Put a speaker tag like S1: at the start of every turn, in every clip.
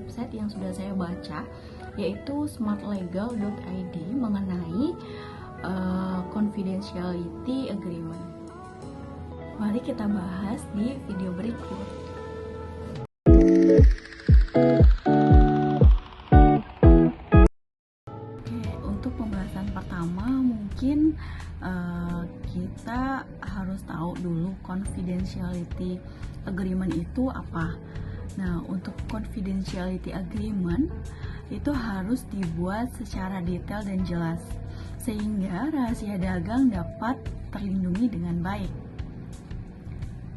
S1: website yang sudah saya baca, yaitu smartlegal.id mengenai confidentiality agreement. Mari kita bahas di video berikut. Oke, untuk pembahasan pertama mungkin kita harus tahu dulu confidentiality agreement itu apa. Nah, untuk confidentiality agreement itu harus dibuat secara detail dan jelas sehingga rahasia dagang dapat terlindungi dengan baik.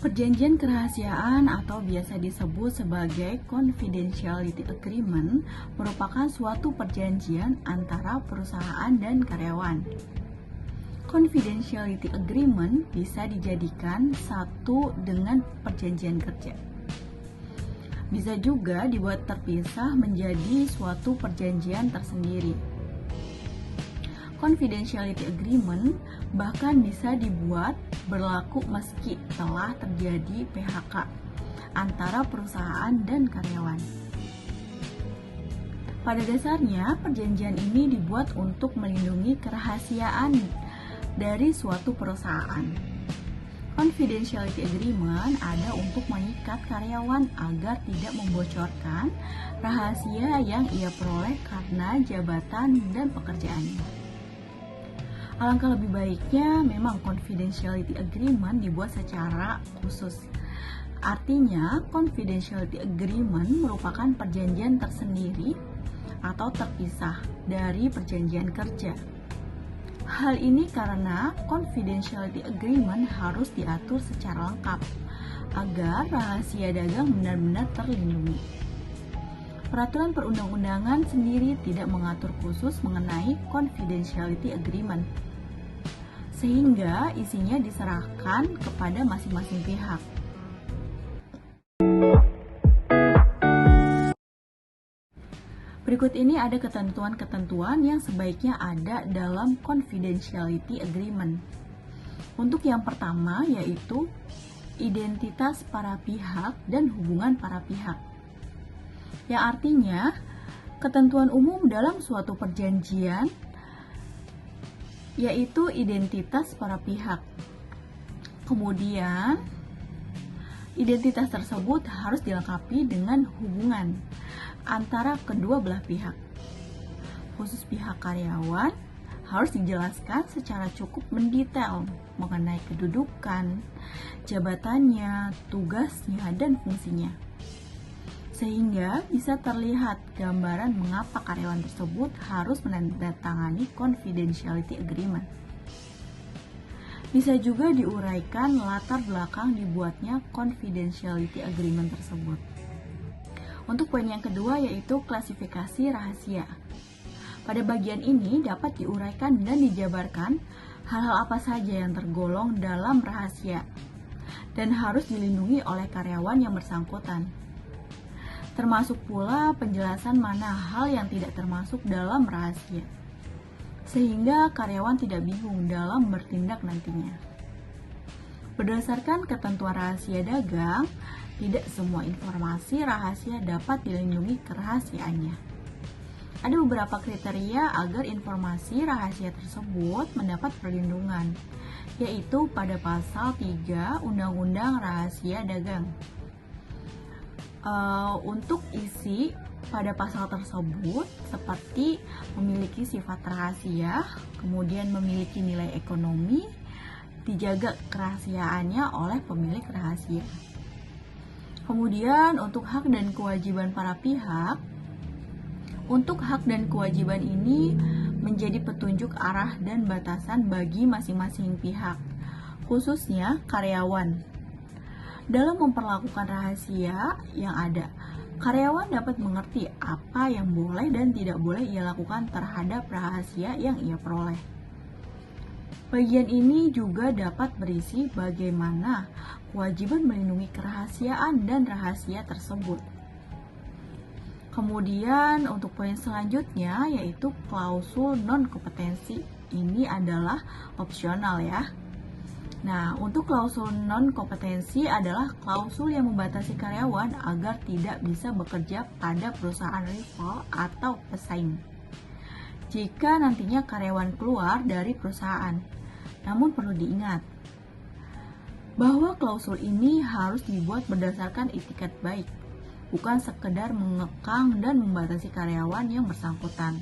S1: Perjanjian kerahasiaan atau biasa disebut sebagai confidentiality agreement merupakan suatu perjanjian antara perusahaan dan karyawan. Confidentiality agreement bisa dijadikan satu dengan perjanjian kerja. Bisa juga dibuat terpisah menjadi suatu perjanjian tersendiri. Confidentiality agreement bahkan bisa dibuat berlaku meski telah terjadi PHK antara perusahaan dan karyawan. Pada dasarnya, perjanjian ini dibuat untuk melindungi kerahasiaan dari suatu perusahaan. Confidentiality agreement ada untuk mengikat karyawan agar tidak membocorkan rahasia yang ia peroleh karena jabatan dan pekerjaannya. Alangkah lebih baiknya memang confidentiality agreement dibuat secara khusus. Artinya, confidentiality agreement merupakan perjanjian tersendiri atau terpisah dari perjanjian kerja. Hal ini karena confidentiality agreement harus diatur secara lengkap agar rahasia dagang benar-benar terlindungi. Peraturan perundang-undangan sendiri tidak mengatur khusus mengenai confidentiality agreement, sehingga isinya diserahkan kepada masing-masing pihak. Berikut ini ada ketentuan-ketentuan yang sebaiknya ada dalam confidentiality agreement. Untuk yang pertama yaitu identitas para pihak dan hubungan para pihak. Yang artinya, ketentuan umum dalam suatu perjanjian yaitu identitas para pihak. Kemudian, identitas tersebut harus dilengkapi dengan hubungan antara kedua belah pihak. Khusus pihak karyawan harus dijelaskan secara cukup mendetail mengenai kedudukan, jabatannya, tugasnya, dan fungsinya. Sehingga bisa terlihat gambaran mengapa karyawan tersebut harus menandatangani confidentiality agreement. Bisa juga diuraikan latar belakang dibuatnya confidentiality agreement tersebut. Untuk poin yang kedua yaitu klasifikasi rahasia. Pada bagian ini dapat diuraikan dan dijabarkan hal-hal apa saja yang tergolong dalam rahasia dan harus dilindungi oleh karyawan yang bersangkutan. Termasuk pula penjelasan mana hal yang tidak termasuk dalam rahasia, sehingga karyawan tidak bingung dalam bertindak nantinya. Berdasarkan ketentuan rahasia dagang, tidak semua informasi rahasia dapat dilindungi kerahasiaannya. Ada beberapa kriteria agar informasi rahasia tersebut mendapat perlindungan, yaitu pada pasal 3 Undang-Undang Rahasia Dagang. Untuk isi pada pasal tersebut seperti memiliki sifat rahasia, kemudian memiliki nilai ekonomi, dijaga kerahasiaannya oleh pemilik rahasia. Kemudian untuk hak dan kewajiban para pihak, untuk hak dan kewajiban ini menjadi petunjuk arah dan batasan bagi masing-masing pihak, khususnya karyawan. Dalam memperlakukan rahasia yang ada, karyawan dapat mengerti apa yang boleh dan tidak boleh ia lakukan terhadap rahasia yang ia peroleh. Bagian ini juga dapat berisi bagaimana kewajiban melindungi kerahasiaan dan rahasia tersebut. Kemudian untuk poin selanjutnya yaitu klausul non-kompetensi. Ini adalah opsional ya. Nah, untuk klausul non-kompetensi adalah klausul yang membatasi karyawan agar tidak bisa bekerja pada perusahaan rival atau pesaing jika nantinya karyawan keluar dari perusahaan. Namun perlu diingat bahwa klausul ini harus dibuat berdasarkan itikat baik, bukan sekedar mengekang dan membatasi karyawan yang bersangkutan.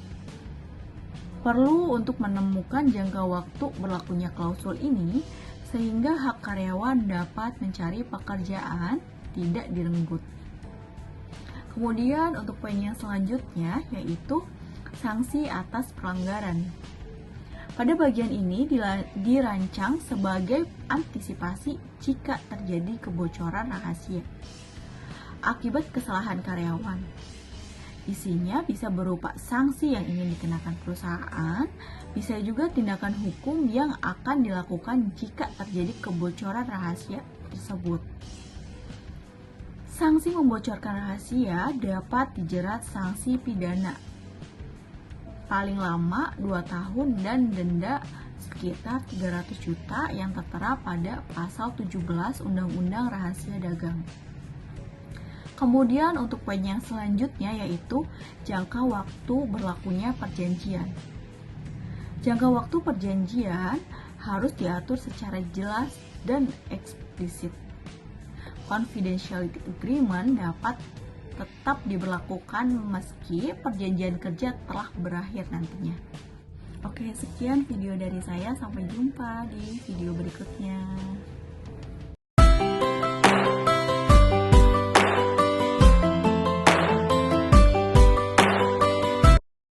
S1: Perlu untuk menemukan jangka waktu berlakunya klausul ini sehingga hak karyawan dapat mencari pekerjaan tidak direnggut. Kemudian untuk poin yang selanjutnya yaitu sanksi atas pelanggaran. Pada bagian ini dirancang sebagai antisipasi jika terjadi kebocoran rahasia akibat kesalahan karyawan. Isinya bisa berupa sanksi yang ingin dikenakan perusahaan, bisa juga tindakan hukum yang akan dilakukan jika terjadi kebocoran rahasia tersebut. Sanksi membocorkan rahasia dapat dijerat sanksi pidana paling lama 2 tahun dan denda sekitar 300 juta yang tertera pada pasal 17 Undang-Undang Rahasia Dagang. Kemudian untuk poin yang selanjutnya yaitu jangka waktu berlakunya perjanjian. Jangka waktu perjanjian harus diatur secara jelas dan eksplisit. Confidentiality agreement dapat tetap diberlakukan meski perjanjian kerja telah berakhir nantinya. Oke, sekian video dari saya. Sampai jumpa di video berikutnya.